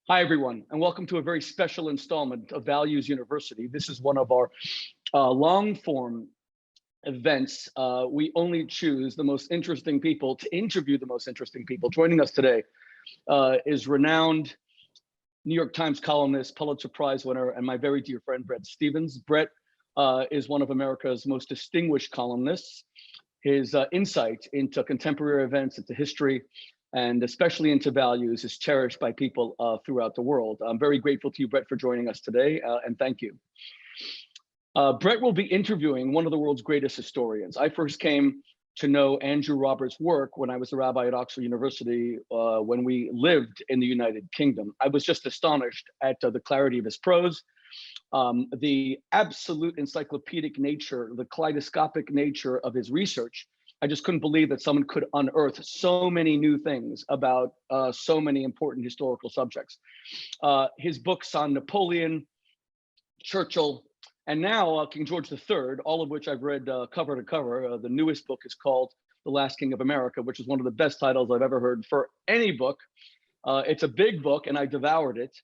Hi, everyone, and welcome to a very special installment of Values University. This is one of our long-form events. We only choose the most interesting people to interview the most interesting people. Joining us today is renowned New York Times columnist, Pulitzer Prize winner, and my very dear friend, Bret Stephens. Bret is one of America's most distinguished columnists. His insight into contemporary events, into history, and especially into values is cherished by people throughout the world. I'm very grateful to you, Bret, for joining us today, and thank you. Bret will be interviewing one of the world's greatest historians. I first came to know Andrew Roberts' work when I was a rabbi at Oxford University, when we lived in the United Kingdom. I was just astonished at the clarity of his prose, the absolute encyclopedic nature, the kaleidoscopic nature of his research. I just couldn't believe that someone could unearth so many new things about so many important historical subjects. His books on Napoleon, Churchill, and now King George III, all of which I've read cover to cover. The newest book is called The Last King of America, which is one of the best titles I've ever heard for any book. It's a big book, and I devoured it.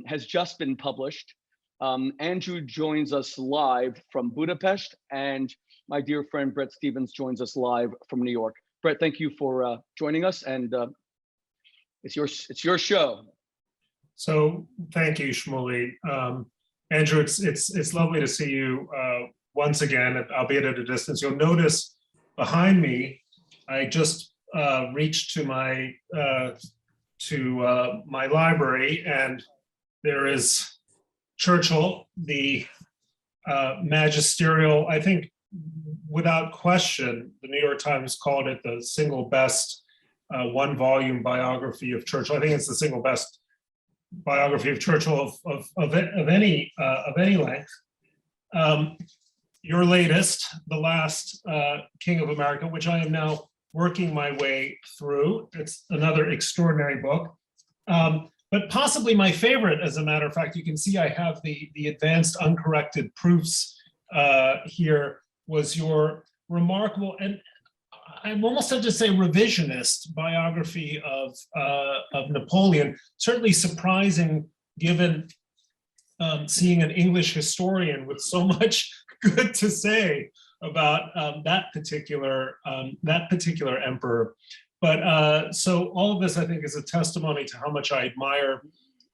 Has just been published. Andrew joins us live from Budapest, and my dear friend Bret Stephens joins us live from New York. Bret, thank you for joining us, and it's your show. So thank you, Shmuley. Andrew, it's lovely to see you once again, albeit at a distance. You'll notice behind me, I just reached to my library, and there is Churchill, the magisterial, I think, without question, the New York Times called it the single best one-volume biography of Churchill. I think it's the single best biography of Churchill of any length. Your latest, The Last King of America, which I am now working my way through. It's another extraordinary book. But possibly my favorite, as a matter of fact. You can see I have the advanced uncorrected proofs here, was your remarkable, and I almost have to say revisionist biography of Napoleon. Certainly surprising, given seeing an English historian with so much good to say about that particular emperor. But so all of this, I think, is a testimony to how much I admire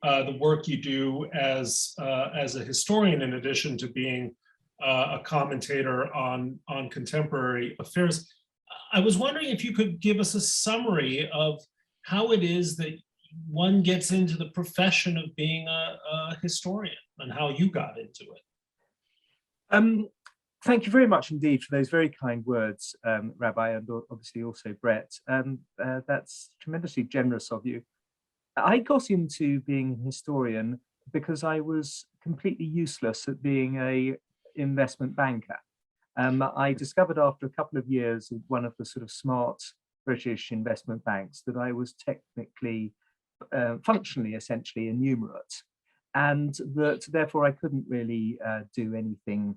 the work you do as a historian, in addition to being a commentator on contemporary affairs. I was wondering if you could give us a summary of how it is that one gets into the profession of being a historian, and how you got into it. Thank you very much indeed for those very kind words, Rabbi, and obviously also Bret. That's tremendously generous of you. I got into being a historian because I was completely useless at being an investment banker. I discovered after a couple of years at one of the sort of smart British investment banks that I was technically, functionally, essentially innumerate, and that therefore I couldn't really do anything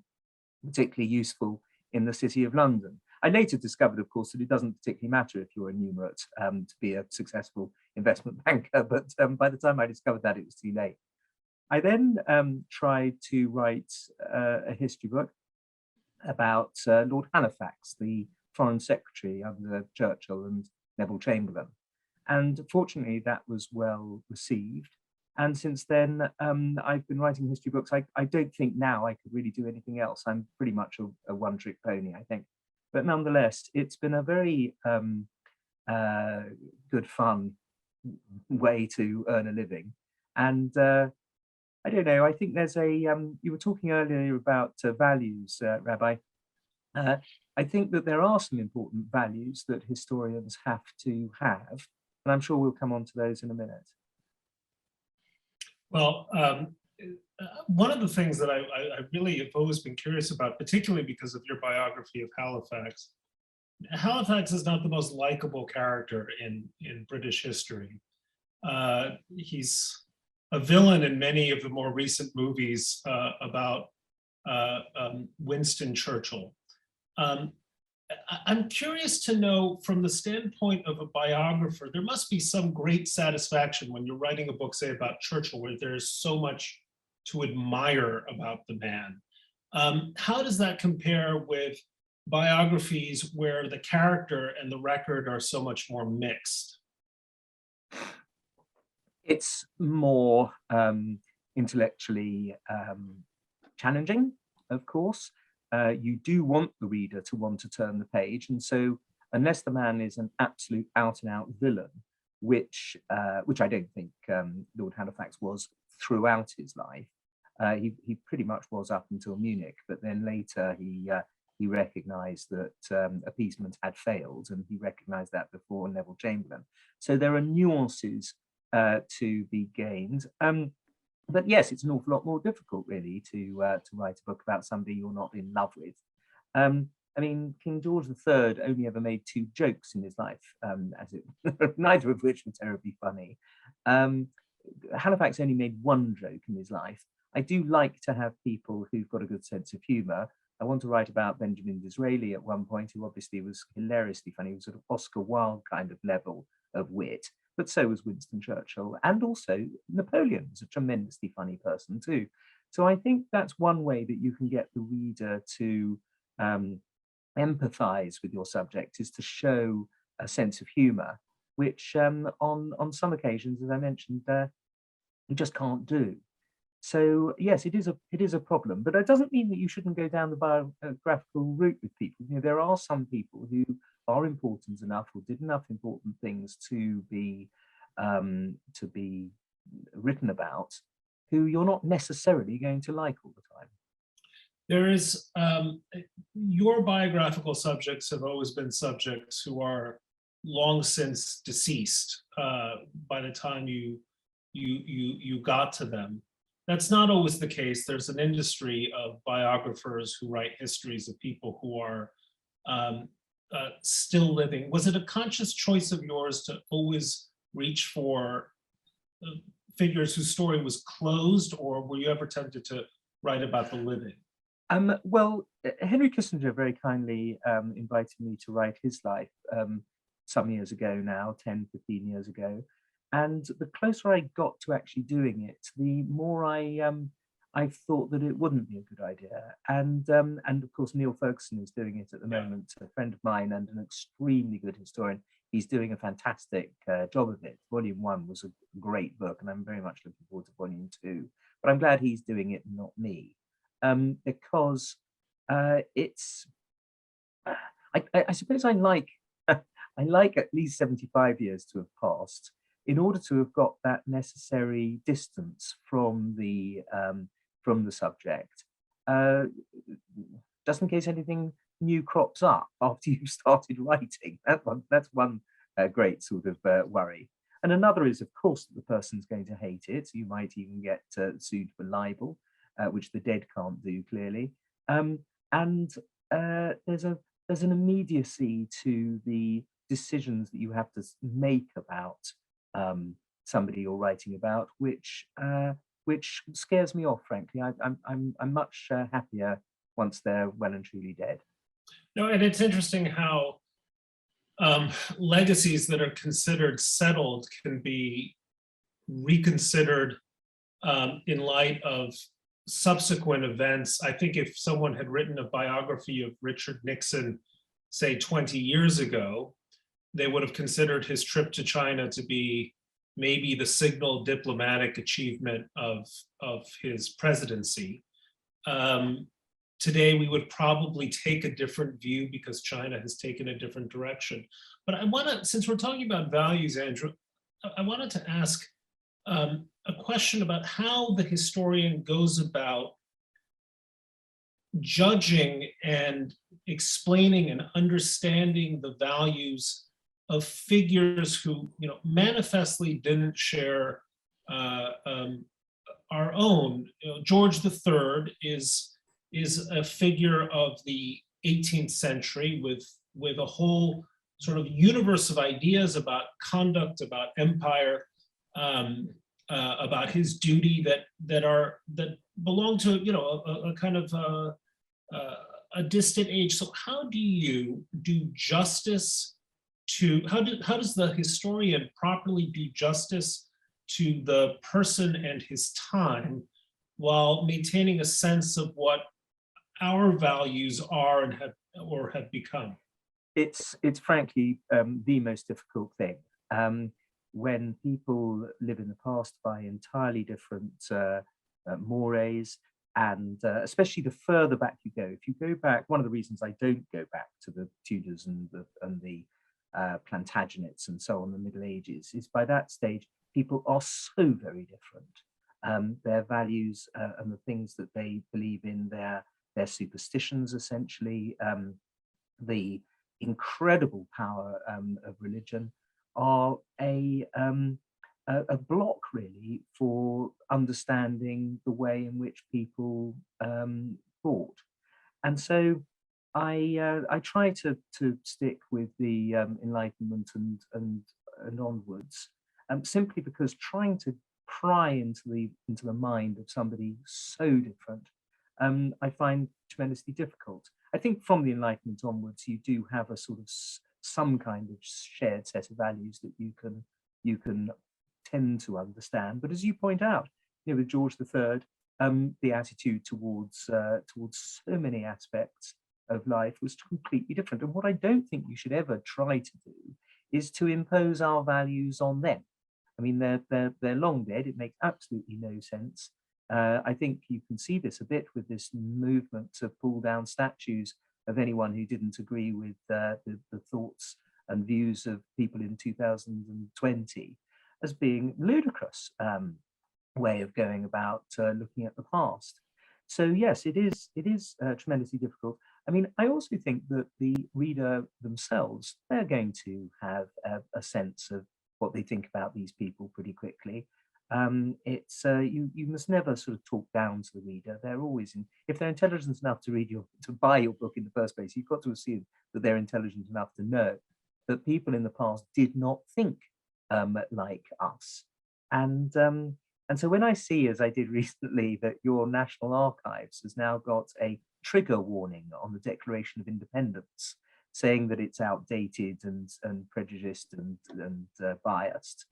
particularly useful in the City of London. I later discovered, of course, that it doesn't particularly matter if you're enumerate to be a successful investment banker, but by the time I discovered that, it was too late. I then tried to write a history book about Lord Halifax, the Foreign Secretary under Churchill and Neville Chamberlain. And fortunately, that was well received. And since then, I've been writing history books. I don't think now I could really do anything else. I'm pretty much a one-trick pony, I think. But nonetheless, it's been a very good fun way to earn a living. And I don't know, I think there's a, you were talking earlier about values, Rabbi. I think that there are some important values that historians have to have, and I'm sure we'll come on to those in a minute. Well, one of the things that I really have always been curious about, particularly because of your biography of Halifax, Halifax is not the most likable character in British history. He's a villain in many of the more recent movies about Winston Churchill. I'm curious to know, from the standpoint of a biographer, there must be some great satisfaction when you're writing a book, say, about Churchill, where there's so much to admire about the man. How does that compare with biographies where the character and the record are so much more mixed? It's more intellectually challenging, of course. You do want the reader to want to turn the page, and so unless the man is an absolute out-and-out villain, which I don't think Lord Halifax was throughout his life, he pretty much was up until Munich, but then later he recognised that appeasement had failed, and he recognised that before Neville Chamberlain. So there are nuances to be gained. But yes, it's an awful lot more difficult, really, to write a book about somebody you're not in love with. I mean, King George III only ever made 2 jokes in his life, neither of which were terribly funny. Halifax only made 1 joke in his life. I do like to have people who've got a good sense of humour. I want to write about Benjamin Disraeli at one point, who obviously was hilariously funny. He was sort of Oscar Wilde kind of level of wit, but so was Winston Churchill, and also Napoleon was a tremendously funny person too. So I think that's one way that you can get the reader to empathise with your subject, is to show a sense of humour, which on some occasions, as I mentioned, you just can't do. So yes, it is a problem, but that doesn't mean that you shouldn't go down the biographical route with people. You know, there are some people who are important enough or did enough important things to be written about, who you're not necessarily going to like all the time. There is your biographical subjects have always been subjects who are long since deceased by the time you got to them. That's not always the case. There's an industry of biographers who write histories of people who are still living. Was it a conscious choice of yours to always reach for figures whose story was closed, or were you ever tempted to write about the living? Well, Henry Kissinger very kindly invited me to write his life some years ago now, 10, 15 years ago. And the closer I got to actually doing it, the more I thought that it wouldn't be a good idea. And of course, Neil Ferguson is doing it at the moment, a friend of mine and an extremely good historian. He's doing a fantastic job of it. Volume 1 was a great book, and I'm very much looking forward to Volume 2. But I'm glad he's doing it, not me, because it's. I suppose I like I like at least 75 years to have passed, in order to have got that necessary distance from the subject, just in case anything new crops up after you've started writing. That's one great sort of worry. And another is, of course, that the person's going to hate it. You might even get sued for libel, which the dead can't do, clearly. And there's an immediacy to the decisions that you have to make about somebody you're writing about, which scares me off, frankly. I'm much happier once they're well and truly dead. No, and it's interesting how legacies that are considered settled can be reconsidered in light of subsequent events. I think if someone had written a biography of Richard Nixon, say 20 years ago, they would have considered his trip to China to be maybe the signal diplomatic achievement of his presidency. Today, we would probably take a different view because China has taken a different direction. But I want to, since we're talking about values, Andrew, I wanted to ask a question about how the historian goes about judging and explaining and understanding the values of figures who, manifestly didn't share our own. George III is a figure of the 18th century with a whole sort of universe of ideas about conduct, about empire, about his duty that belong to a kind of a distant age. So how do you do justice to, how does the historian properly do justice to the person and his time while maintaining a sense of what our values are and have become? It's frankly the most difficult thing. When people live in the past by entirely different mores, and especially the further back you go. If you go back, one of the reasons I don't go back to the Tudors and the Plantagenets and so on, the Middle Ages, is by that stage people are so very different. Their values and the things that they believe in, their superstitions, essentially, the incredible power of religion, are a block really for understanding the way in which people thought. And so I try to stick with the Enlightenment and onwards, simply because trying to pry into the mind of somebody so different, I find tremendously difficult. I think from the Enlightenment onwards, you do have a sort of some kind of shared set of values that you can tend to understand. But as you point out, with George III, the attitude towards so many aspects of life was completely different. And what I don't think you should ever try to do is to impose our values on them. I mean, they're long dead. It makes absolutely no sense. I think you can see this a bit with this movement to pull down statues of anyone who didn't agree with the thoughts and views of people in 2020 as being ludicrous way of going about looking at the past. So yes, it is tremendously difficult. I mean, I also think that the reader themselves, they're going to have a sense of what they think about these people pretty quickly. It's you must never sort of talk down to the reader. They're always if they're intelligent enough to buy your book in the first place, you've got to assume that they're intelligent enough to know that people in the past did not think like us. And so when I see, as I did recently, that your National Archives has now got a trigger warning on the Declaration of Independence, saying that it's outdated and prejudiced and biased,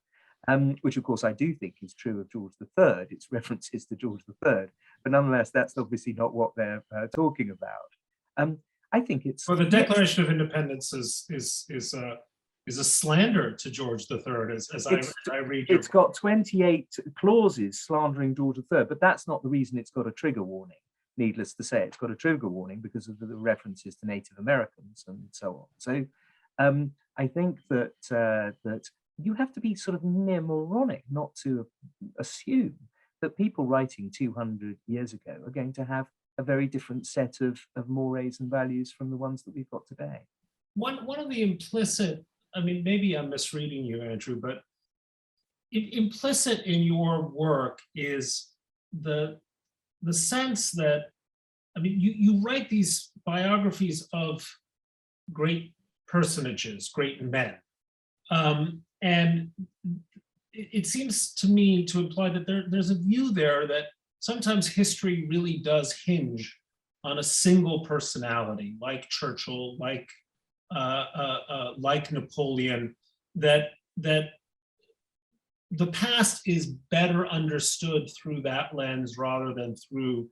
which of course I do think is true of George III. It's references to George III, but nonetheless, that's obviously not what they're talking about. I think it's well, the Declaration of Independence is a slander to George III, as I read. It's got 28 clauses slandering George III, but that's not the reason it's got a trigger warning. Needless to say, it's got a trigger warning because of the references to Native Americans and so on. So I think that that you have to be sort of near moronic not to assume that people writing 200 years ago are going to have a very different set of mores and values from the ones that we've got today. One of the implicit, I mean, maybe I'm misreading you, Andrew, but implicit in your work is the sense that, I mean, you write these biographies of great personages, great men. And it seems to me to imply that there's a view there that sometimes history really does hinge on a single personality, like Churchill, like Napoleon, that the past is better understood through that lens rather than through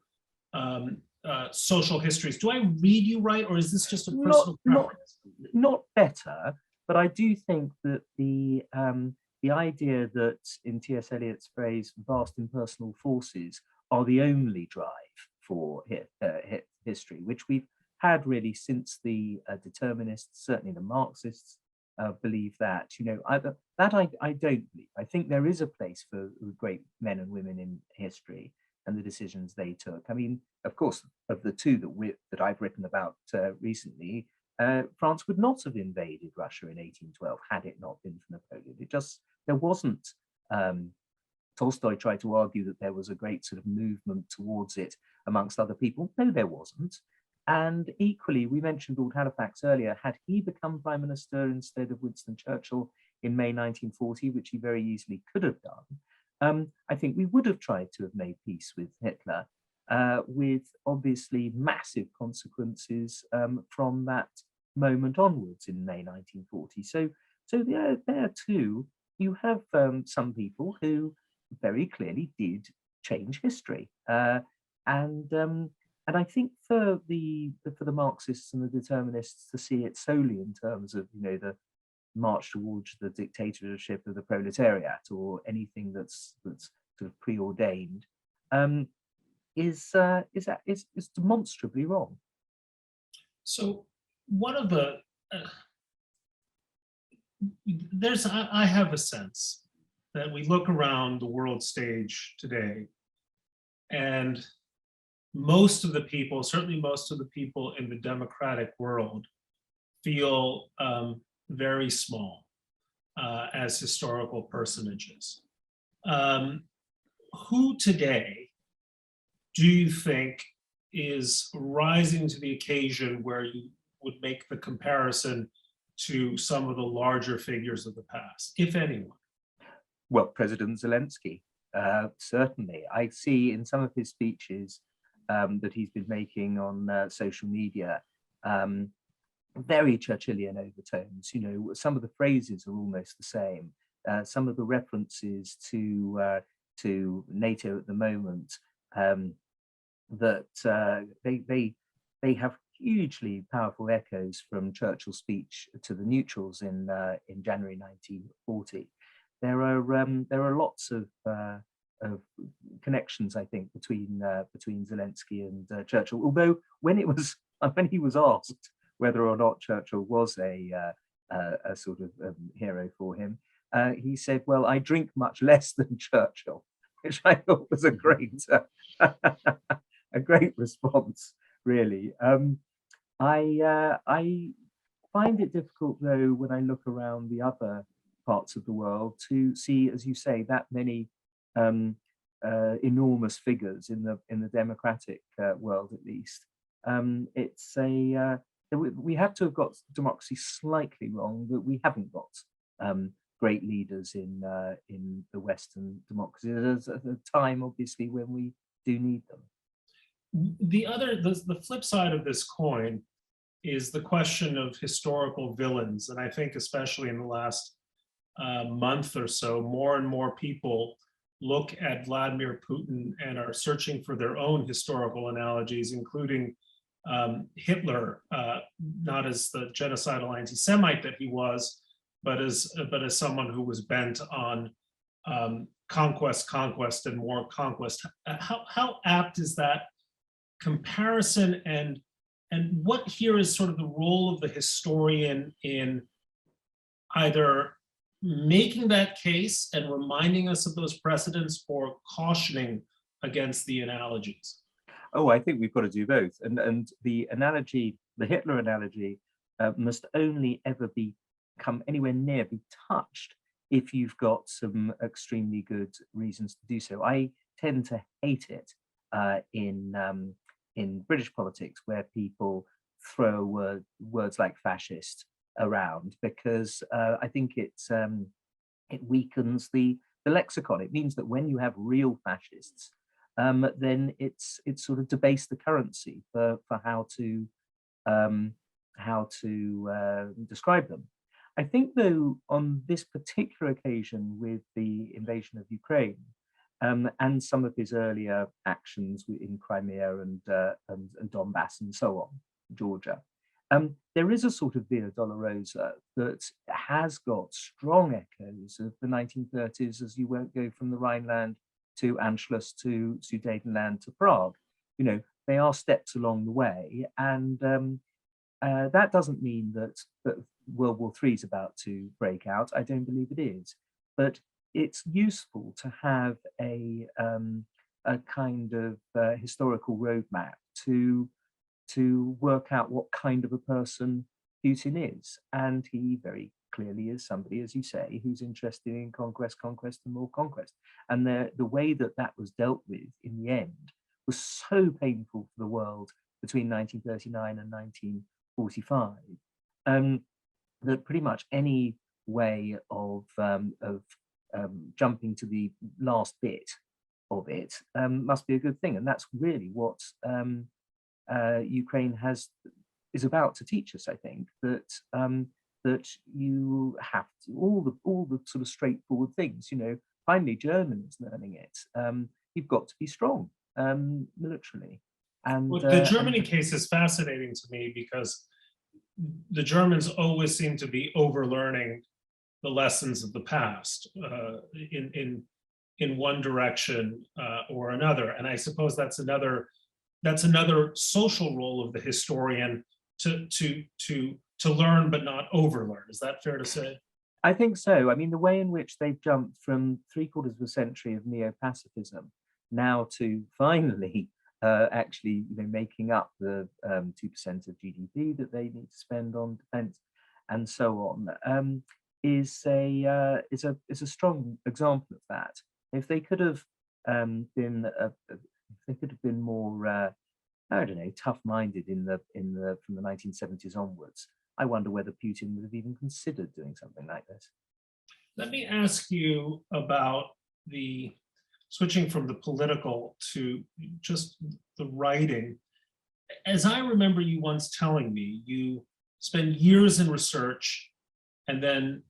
social histories. Do I read you right, or is this just a personal preference? Not better, but I do think that the idea that, in T.S. Eliot's phrase, vast impersonal forces are the only drive for history, which we've had really since the determinists, certainly the Marxists, believe that. I don't believe. I think there is a place for great men and women in history and the decisions they took. I mean, of course, of the two that I've written about recently, France would not have invaded Russia in 1812 had it not been for Napoleon. There wasn't. Tolstoy tried to argue that there was a great sort of movement towards it amongst other people. No, there wasn't. And equally, we mentioned Lord Halifax earlier. Had he become Prime Minister instead of Winston Churchill in May 1940, which he very easily could have done, I think we would have tried to have made peace with Hitler. with obviously massive consequences from that moment onwards in May 1940. So there too, you have some people who very clearly did change history, and I think for the Marxists and the determinists to see it solely in terms of the march towards the dictatorship of the proletariat or anything that's sort of preordained is demonstrably wrong. So one of the I have a sense that we look around the world stage today, and most of the people, certainly most of the people in the democratic world, feel very small as historical personages. Who today do you think is rising to the occasion where you would make the comparison to some of the larger figures of the past, if anyone? Well, President Zelensky, certainly. I see in some of his speeches that he's been making on social media, very Churchillian overtones. Some of the phrases are almost the same. Some of the references to NATO at the moment, that they have hugely powerful echoes from Churchill's speech to the neutrals in January 1940. There are lots of connections, I think, between Zelensky and Churchill. Although when he was asked whether or not Churchill was a sort of hero for him, he said, "Well, I drink much less than Churchill," which I thought was a great a great response, really. I find it difficult, though, when I look around the other parts of the world to see, as you say, that many enormous figures in the democratic world, at least. We have to have got democracy slightly wrong, but we haven't got great leaders in the Western democracy. There's a time, obviously, when we do need them. The flip side of this coin is the question of historical villains, and I think especially in the last month or so, more and more people look at Vladimir Putin and are searching for their own historical analogies, including Hitler, not as the genocidal anti-Semite that he was, but as someone who was bent on conquest, and more conquest. How apt is that comparison, and what here is sort of the role of the historian in either making that case and reminding us of those precedents, or cautioning against the analogies? Oh, I think we've got to do both. And the analogy, the Hitler analogy, must only ever come anywhere near be touched if you've got some extremely good reasons to do so. I tend to hate it in British politics, where people throw words like fascist around, because I think it weakens the lexicon. It means that when you have real fascists, then it's sort of debased the currency for how to describe them. I think, though, on this particular occasion with the invasion of Ukraine, and some of his earlier actions in Crimea and Donbass and so on, Georgia, there is a sort of Via Dolorosa that has got strong echoes of the 1930s, as you won't go from the Rhineland to Anschluss to Sudetenland to Prague. They are steps along the way, and that doesn't mean that World War III is about to break out. I don't believe it is, but it's useful to have a kind of historical roadmap to work out what kind of a person Putin is. And he very clearly is somebody, as you say, who's interested in conquest, and more conquest. And the way that was dealt with in the end was so painful for the world between 1939 and 1945, that pretty much any way of jumping to the last bit of it must be a good thing. And that's really what Ukraine is about to teach us, I think, that that you have to, all the sort of straightforward things, finally German is learning it. You've got to be strong militarily. And well, the Germany case is fascinating to me because the Germans always seem to be overlearning the lessons of the past in one direction or another. And I suppose that's another social role of the historian, to learn but not overlearn. Is that fair to say? I think so. I mean, the way in which they've jumped from 3/4 of a century of neo-pacifism now to finally actually making up the 2% of GDP that they need to spend on defense and so on, is a strong example of that. If they could have been more I don't know, tough-minded from the 1970s onwards, I wonder whether Putin would have even considered doing something like this. Let me ask you about switching from the political to just the writing. As I remember you once telling me, you spend years in research and then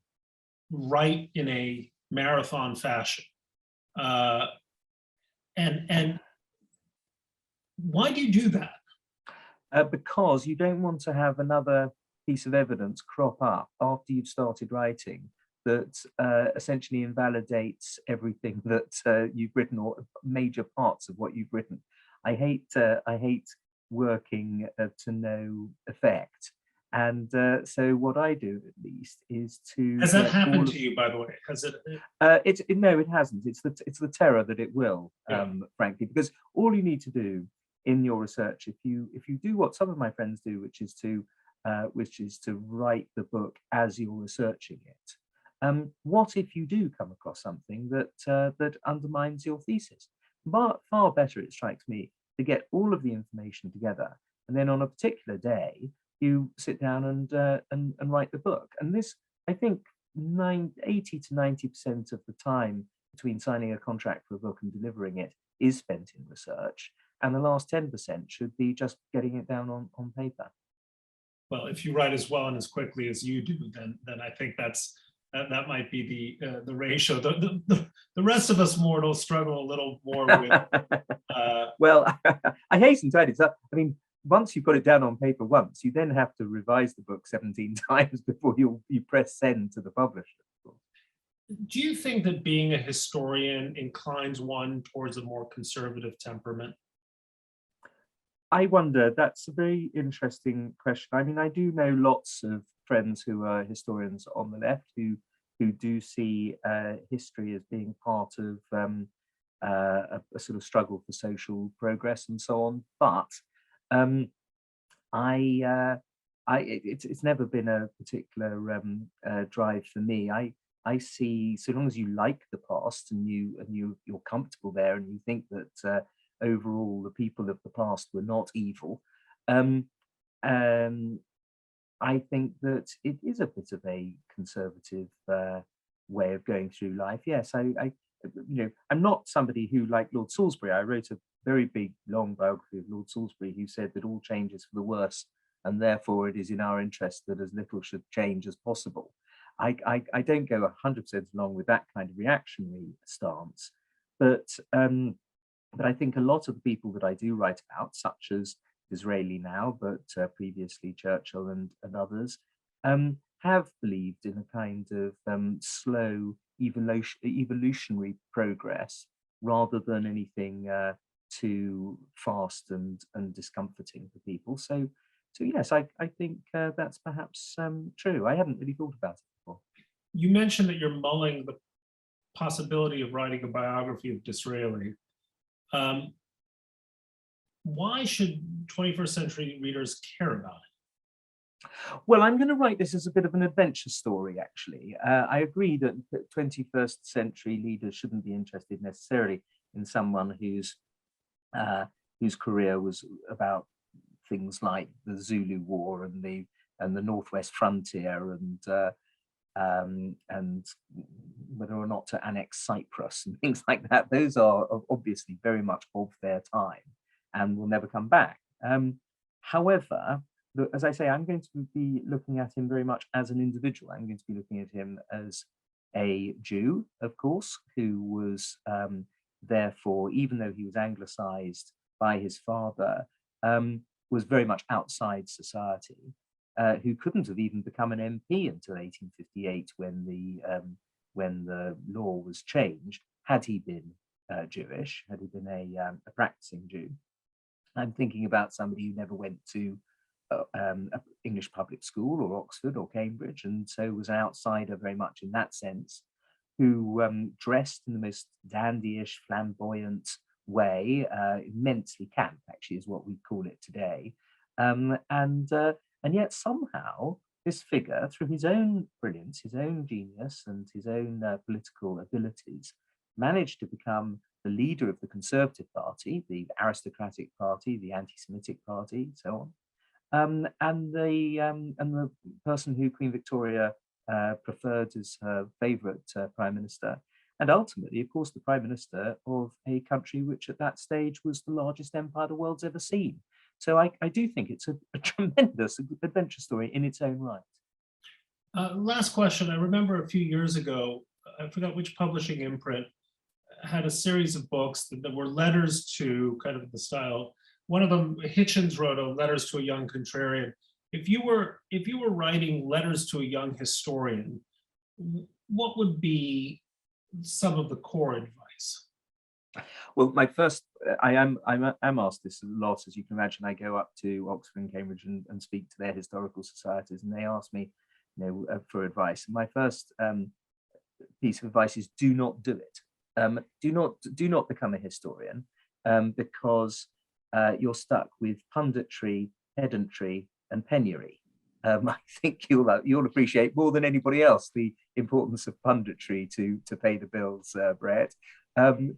write in a marathon fashion. And why do you do that? Because you don't want to have another piece of evidence crop up after you've started writing that essentially invalidates everything that you've written, or major parts of what you've written. I hate working to no effect. And so what I do, at least, is to... Has that happened to you, by the way? Has it? No, it hasn't. It's the terror that it will, frankly, because all you need to do in your research, if you do what some of my friends do, which is to write the book as you're researching it. What if you do come across something that undermines your thesis? Far better, it strikes me, to get all of the information together, and then on a particular day you sit down and write the book. And this, I think, 80 to 90% of the time between signing a contract for a book and delivering it is spent in research, and the last 10% should be just getting it down on paper. Well, if you write as well and as quickly as you do, then I think that might be the ratio. The rest of us mortals struggle a little more with. Well, I hasten to add it. I mean, once you've got it down on paper once, you then have to revise the book 17 times before you press send to the publisher. Do you think that being a historian inclines one towards a more conservative temperament? I wonder, that's a very interesting question. I mean, I do know lots of friends who are historians on the left who do see history as being part of a sort of struggle for social progress and so on. But it's never been a particular drive for me. I see, so long as you like the past and you're comfortable there and you think that overall the people of the past were not evil, I think that it is a bit of a conservative way of going through life. Yes, I'm not somebody who, like Lord Salisbury, I wrote a very big, long biography of Lord Salisbury, who said that all change is for the worse, and therefore it is in our interest that as little should change as possible. I don't go 100% along with that kind of reactionary stance, but I think a lot of the people that I do write about, such as Disraeli now, but previously Churchill and others, have believed in a kind of slow evolutionary progress rather than anything too fast and discomforting for people. So yes, I think that's perhaps true. I hadn't really thought about it before. You mentioned that you're mulling the possibility of writing a biography of Disraeli. Why should 21st century readers care about it? Well, I'm going to write this as a bit of an adventure story, actually. I agree that 21st century leaders shouldn't be interested necessarily in someone whose career was about things like the Zulu War and the Northwest frontier and whether or not to annex Cyprus and things like that. Those are obviously very much of their time and will never come back. However, as I say, I'm going to be looking at him very much as an individual. I'm going to be looking at him as a Jew, of course, who was therefore, even though he was anglicized by his father, was very much outside society, who couldn't have even become an MP until 1858 when the law was changed, had he been Jewish, had he been a practicing Jew. I'm thinking about somebody who never went to English public school or Oxford or Cambridge, and so was an outsider very much in that sense, who dressed in the most dandyish, flamboyant way, immensely camp, actually, is what we call it today. And yet somehow this figure, through his own brilliance, his own genius, and his own political abilities, managed to become the leader of the Conservative Party, the aristocratic party, the anti-Semitic party, so on, and the person who Queen Victoria preferred as her favourite prime minister, and ultimately, of course, the prime minister of a country which at that stage was the largest empire the world's ever seen. So I do think it's a tremendous adventure story in its own right. Last question. I remember a few years ago, I forgot which publishing imprint had a series of books that were letters to, kind of the style. One of them, Hitchens wrote Letters to a Young Contrarian. If you were writing letters to a young historian, what would be some of the core advice? Well, my first, I'm asked this a lot, as you can imagine. I go up to Oxford and Cambridge and speak to their historical societies, and they ask me, for advice. My first piece of advice is: do not do it. Do not become a historian, because you're stuck with punditry, pedantry, and penury. I think you'll appreciate more than anybody else the importance of punditry to pay the bills, Bret.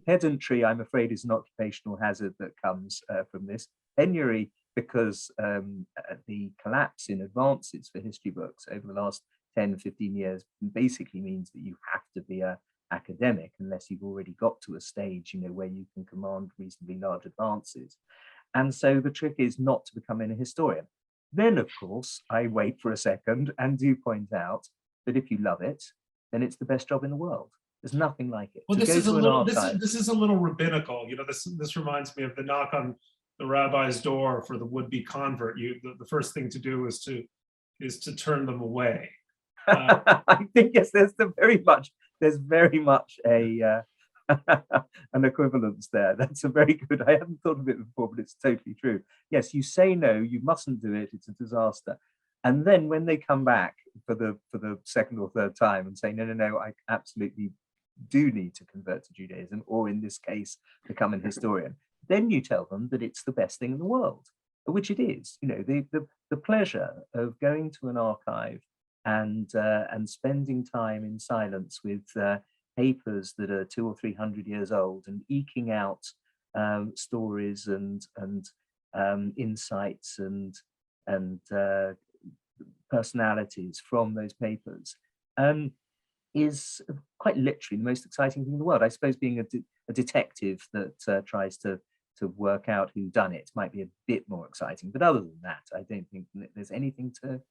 Pedantry, I'm afraid, is an occupational hazard that comes from this. Penury, because the collapse in advances for history books over the last 10, 15 years basically means that you have to be an academic unless you've already got to a stage, where you can command reasonably large advances. And so the trick is not to become a historian. Then, of course, I wait for a second and do point out that if you love it, then it's the best job in the world. There's nothing like it. Well, this is a little rabbinical. This reminds me of the knock on the rabbi's door for the would-be convert. The first thing to do is to turn them away. I think yes, there's very much a an equivalence there. That's a very good. I hadn't thought of it before, but it's totally true. Yes, you say no, you mustn't do it. It's a disaster. And then when they come back for the second or third time and say, no, I absolutely do need to convert to Judaism, or in this case, become an historian, then you tell them that it's the best thing in the world, which it is. The pleasure of going to an archive and spending time in silence with papers that are 200 or 300 years old and eking out stories and insights and personalities from those papers is quite literally the most exciting thing in the world. I suppose being a detective that tries to work out who done it might be a bit more exciting, but other than that, I don't think that there's anything to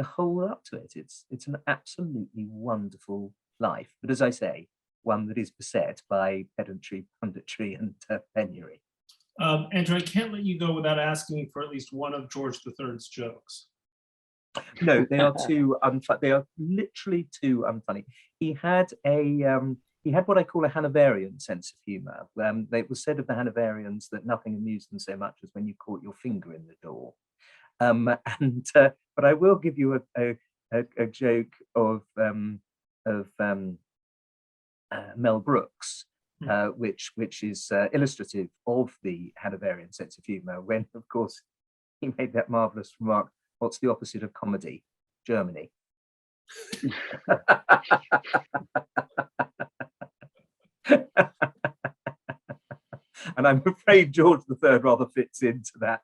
hold up to it. It's an absolutely wonderful life, but as I say, one that is beset by pedantry, punditry, and penury. Andrew, I can't let you go without asking you for at least one of George III's jokes. No, they are too unfunny. They are literally too unfunny. He had what I call a Hanoverian sense of humour. It was said of the Hanoverians that nothing amused them so much as when you caught your finger in the door. But I will give you a joke of Mel Brooks, which is illustrative of the Hanoverian sense of humour, when, of course, he made that marvellous remark, "What's the opposite of comedy? Germany." And I'm afraid George III rather fits into that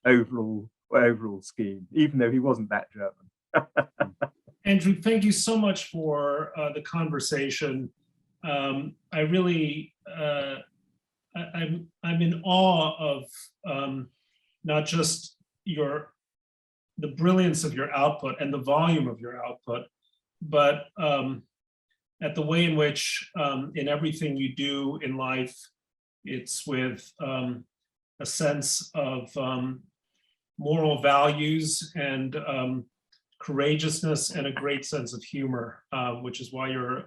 overall scheme, even though he wasn't that German. Andrew, thank you so much for the conversation. I really, I'm in awe of not just the brilliance of your output and the volume of your output, but at the way in which in everything you do in life, it's with a sense of moral values and courageousness and a great sense of humor, which is why you're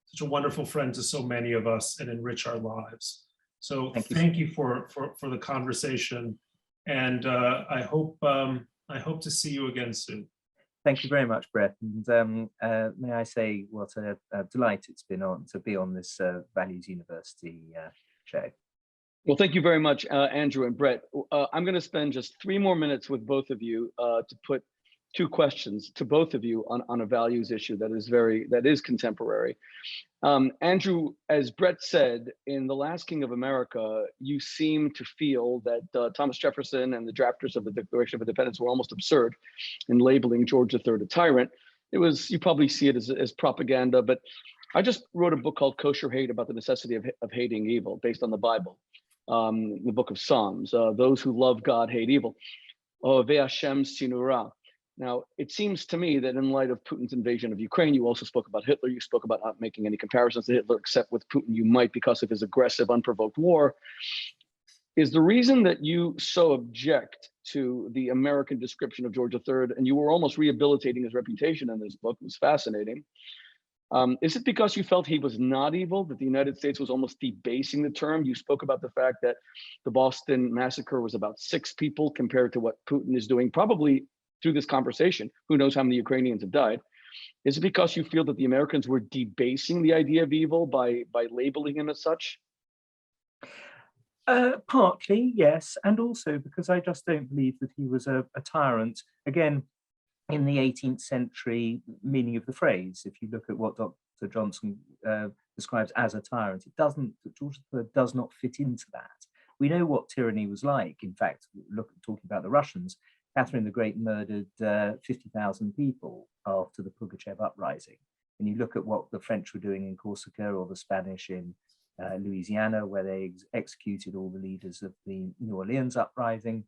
such a wonderful friend to so many of us and enrich our lives. So thank you for the conversation, and I hope to see you again soon. Thank you very much, Bret. And may I say what a delight it's been to be on this Values University show. Well, thank you very much, Andrew and Bret. I'm going to spend just 3 more minutes with both of you to put 2 questions to both of you on a values issue that is contemporary. Andrew, as Bret said, in The Last King of America, you seem to feel that Thomas Jefferson and the drafters of the Declaration of Independence were almost absurd in labeling George III a tyrant. You probably see it as propaganda, but I just wrote a book called Kosher Hate about the necessity of hating evil, based on the Bible, the book of Psalms. Those who love God hate evil. Ohevei Hashem sinu ra. Now, it seems to me that in light of Putin's invasion of Ukraine, you also spoke about Hitler. You spoke about not making any comparisons to Hitler, except with Putin, you might because of his aggressive, unprovoked war. Is the reason that you so object to the American description of George III, and you were almost rehabilitating his reputation in this book, it was fascinating. Is it because you felt he was not evil, that the United States was almost debasing the term? You spoke about the fact that the Boston massacre was about 6 people compared to what Putin is doing, probably through this conversation. Who knows how many Ukrainians have died? Is it because you feel that the Americans were debasing the idea of evil by labeling him as such? Partly, yes, and also because I just don't believe that he was a tyrant. Again, in the 18th century meaning of the phrase, if you look at what Dr. Johnson describes as a tyrant, George III does not fit into that. We know what tyranny was like. In fact, talking about the Russians, Catherine the Great murdered 50,000 people after the Pugachev uprising. And you look at what the French were doing in Corsica, or the Spanish in Louisiana, where they executed all the leaders of the New Orleans uprising.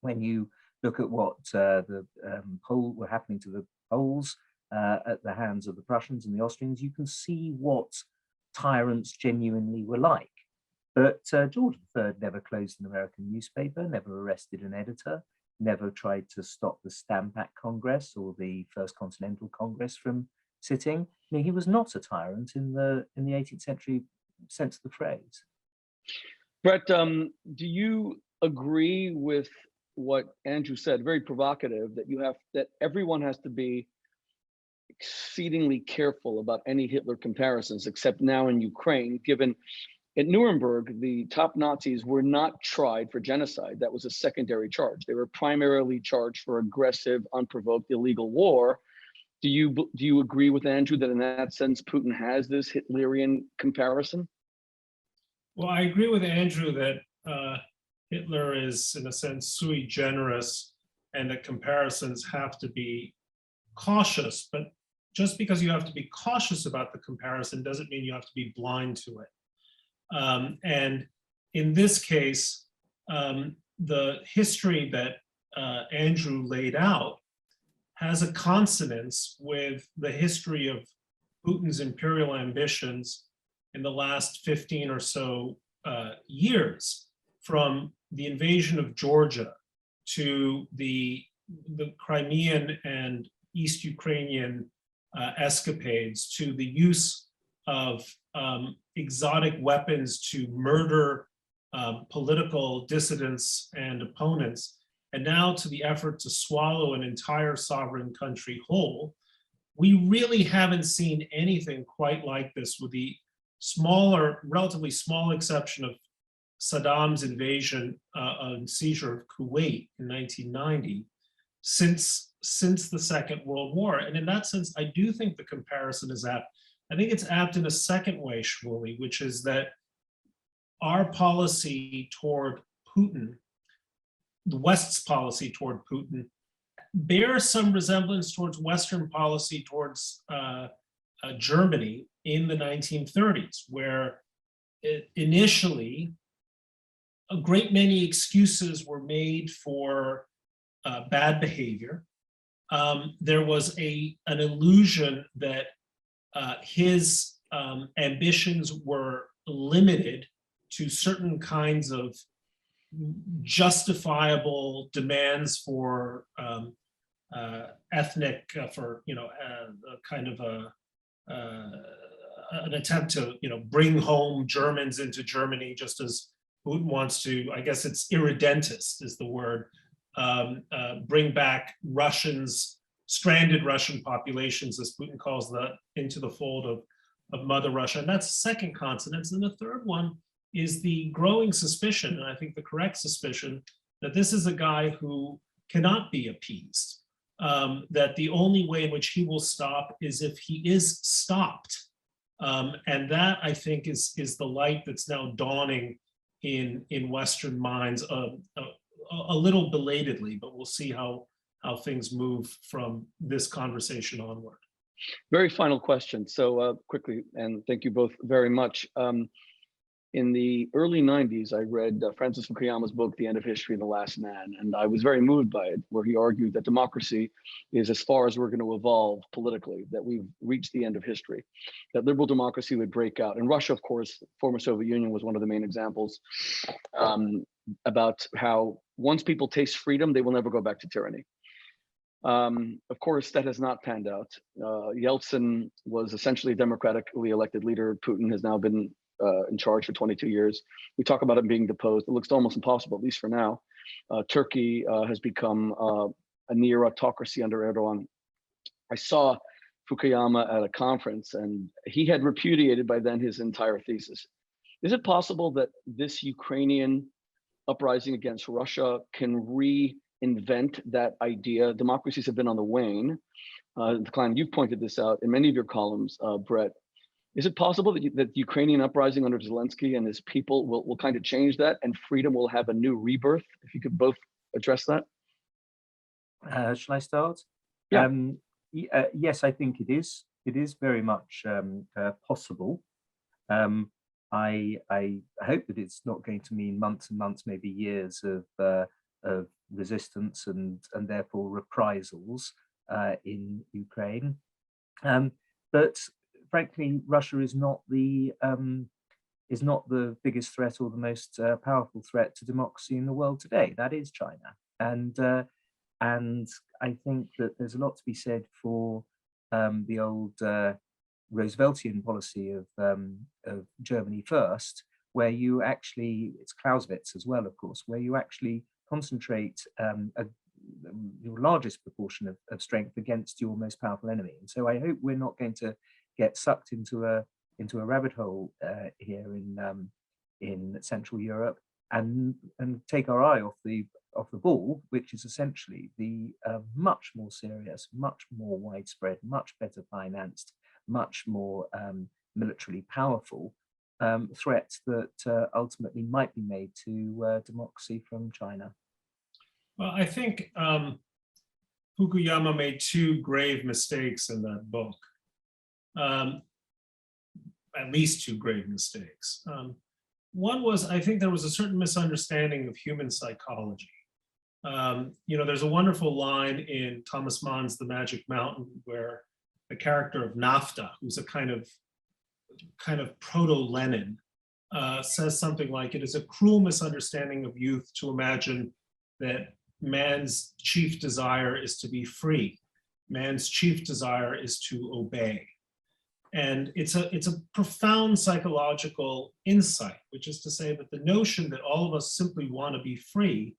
When you look at what were happening to the Poles at the hands of the Prussians and the Austrians, you can see what tyrants genuinely were like. But George III never closed an American newspaper, never arrested an editor, never tried to stop the Stamp Act Congress or the First Continental Congress from sitting. No, he was not a tyrant in the 18th century sense of the phrase. Bret, do you agree with what Andrew said, very provocative, that everyone has to be exceedingly careful about any Hitler comparisons, except now in Ukraine, given at Nuremberg, the top Nazis were not tried for genocide. That was a secondary charge. They were primarily charged for aggressive, unprovoked, illegal war. Do you agree with Andrew that in that sense, Putin has this Hitlerian comparison? Well, I agree with Andrew that Hitler is, in a sense, sui generis, and that comparisons have to be cautious. But just because you have to be cautious about the comparison doesn't mean you have to be blind to it. And in this case, the history that Andrew laid out has a consonance with the history of Putin's imperial ambitions in the last 15 or so years, from the invasion of Georgia to the Crimean and East Ukrainian escapades, to the use of exotic weapons to murder political dissidents and opponents, and now to the effort to swallow an entire sovereign country whole. We really haven't seen anything quite like this, with the relatively small exception of Saddam's invasion and seizure of Kuwait in 1990, since the Second World War. And in that sense, I do think the comparison is apt. I think it's apt in a second way, Shmuley, which is that our policy toward Putin, the West's policy toward Putin, bears some resemblance towards Western policy towards Germany in the 1930s, where initially a great many excuses were made for bad behavior. There was an illusion that his ambitions were limited to certain kinds of justifiable demands for ethnic, kind of an attempt to, bring home Germans into Germany, just as Putin wants to, I guess it's irredentist is the word, bring back Russians, stranded Russian populations, as Putin calls that, into the fold of Mother Russia. And that's the second consonance. And the third one is the growing suspicion, and I think the correct suspicion, that this is a guy who cannot be appeased, that the only way in which he will stop is if he is stopped. And that, I think, is the light that's now dawning in Western minds, a little belatedly, but we'll see how things move from this conversation onward. Very final question. So quickly, and thank you both very much. In the early 90s, I read Francis Fukuyama's book, The End of History and the Last Man, and I was very moved by it, where he argued that democracy is as far as we're going to evolve politically, that we've reached the end of history, that liberal democracy would break out. And Russia, of course, former Soviet Union, was one of the main examples, about how once people taste freedom, they will never go back to tyranny. Of course, that has not panned out. Yeltsin was essentially a democratically elected leader. Putin has now been in charge for 22 years. We talk about him being deposed. It looks almost impossible, at least for now. Turkey has become a near autocracy under Erdogan. I saw Fukuyama at a conference, and he had repudiated by then his entire thesis. Is it possible that this Ukrainian uprising against Russia can reinvent that idea? Democracies have been on the wane. Klein, you've pointed this out in many of your columns, Bret. Is it possible that the Ukrainian uprising under Zelensky and his people will kind of change that, and freedom will have a new rebirth? If you could both address that. Shall I start? Yeah. Yes, I think it is. It is very much possible. I hope that it's not going to mean months and months, maybe years of resistance and therefore reprisals in Ukraine. But frankly, Russia is not the biggest threat or the most powerful threat to democracy in the world today. That is China, and I think that there's a lot to be said for the old Rooseveltian policy of Germany first, where you actually, it's Clausewitz as well, of course, where you actually concentrate your largest proportion of strength against your most powerful enemy. And so I hope we're not going to get sucked into a rabbit hole here in Central Europe and take our eye off the ball, which is essentially the much more serious, much more widespread, much better financed, much more militarily powerful threats that ultimately might be made to democracy from China. Well, I think Fukuyama made two grave mistakes in that book. At least two grave mistakes. One was, I think there was a certain misunderstanding of human psychology. There's a wonderful line in Thomas Mann's The Magic Mountain where the character of Nafta, who's a kind of proto-Lenin, says something like, "It is a cruel misunderstanding of youth to imagine that man's chief desire is to be free. Man's chief desire is to obey." And it's a profound psychological insight, which is to say that the notion that all of us simply want to be free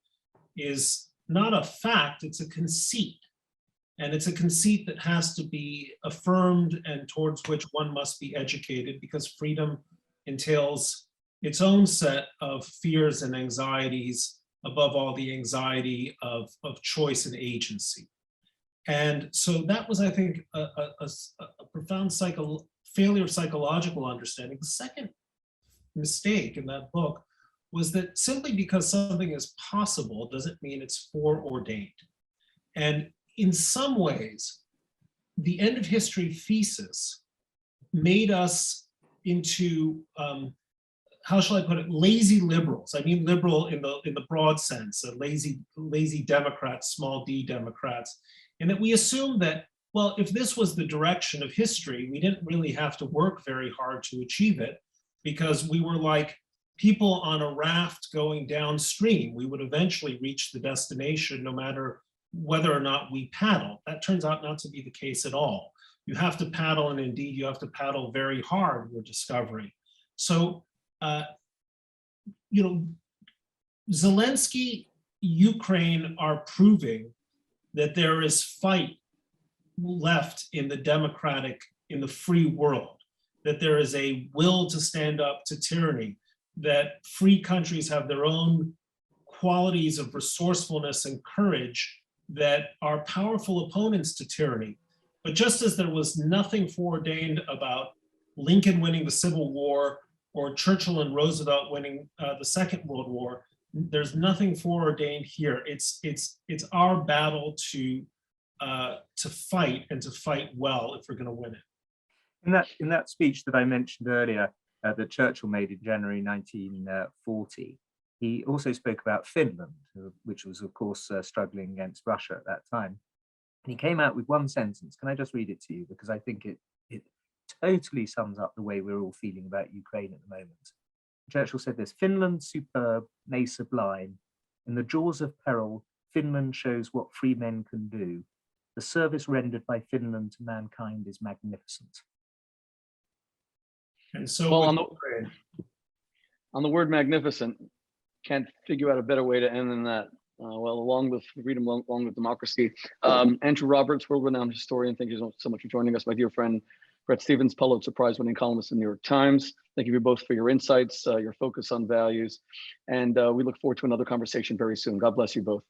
is not a fact, it's a conceit. And it's a conceit that has to be affirmed and towards which one must be educated, because freedom entails its own set of fears and anxieties, above all the anxiety of choice and agency. And so that was, I think, a profound failure of psychological understanding. The second mistake in that book was that simply because something is possible doesn't mean it's foreordained. And in some ways, the end of history thesis made us into, how shall I put it, lazy liberals. I mean liberal in the broad sense, lazy Democrats, small d Democrats, and that we assumed that, well, if this was the direction of history, we didn't really have to work very hard to achieve it, because we were like people on a raft going downstream. We would eventually reach the destination no matter whether or not we paddle. That turns out not to be the case at all. You have to paddle, and indeed you have to paddle very hard, we're discovering. So, Zelensky, Ukraine are proving that there is fight left in the free world, that there is a will to stand up to tyranny, that free countries have their own qualities of resourcefulness and courage that are powerful opponents to tyranny. But just as there was nothing foreordained about Lincoln winning the Civil War or Churchill and Roosevelt winning the Second World War, there's nothing foreordained here. It's our battle to fight, and to fight well if we're going to win it. In that speech that I mentioned earlier, that Churchill made in January 1940, he also spoke about Finland, which was, of course, struggling against Russia at that time. And he came out with one sentence. Can I just read it to you? Because I think it totally sums up the way we're all feeling about Ukraine at the moment. Churchill said this: "Finland superb, nay sublime. In the jaws of peril, Finland shows what free men can do. The service rendered by Finland to mankind is magnificent." And so, well, on the word magnificent, can't figure out a better way to end than that. Well, along with freedom, along with democracy. Andrew Roberts, world-renowned historian, thank you so much for joining us. My dear friend, Bret Stephens, Pulitzer Prize-winning columnist in the New York Times. Thank you both for your insights, your focus on values, and we look forward to another conversation very soon. God bless you both.